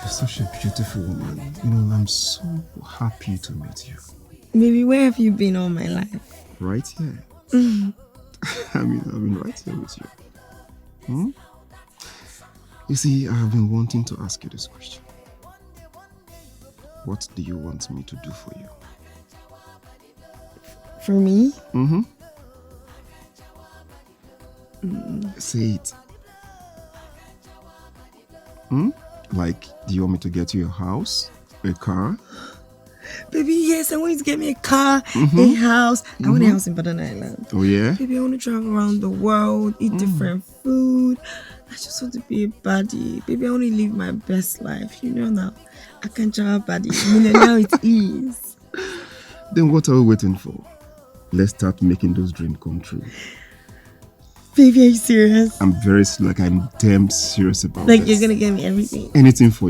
You're such a beautiful woman. You know, I'm so happy to meet you. Baby, where have you been all my life? Right here. I've been right here with you. Hmm? You see, I have been wanting to ask you this question. What do you want me to do for you? For me? Mm-hmm. Say it. Like, do you want me to get you a house? A car? Baby, yes, I want you to get me a car, a house. I want a house in Baden Island. Oh, yeah? Baby, I want to travel around the world, eat different food. I just want to be a baddie. Baby, I want to live my best life. You know now, I can travel baddie. Now it is. Then what are we waiting for? Let's start making those dreams come true. Baby, are you serious? I'm damn serious about Like, this. you're going to get me everything. Anything for you.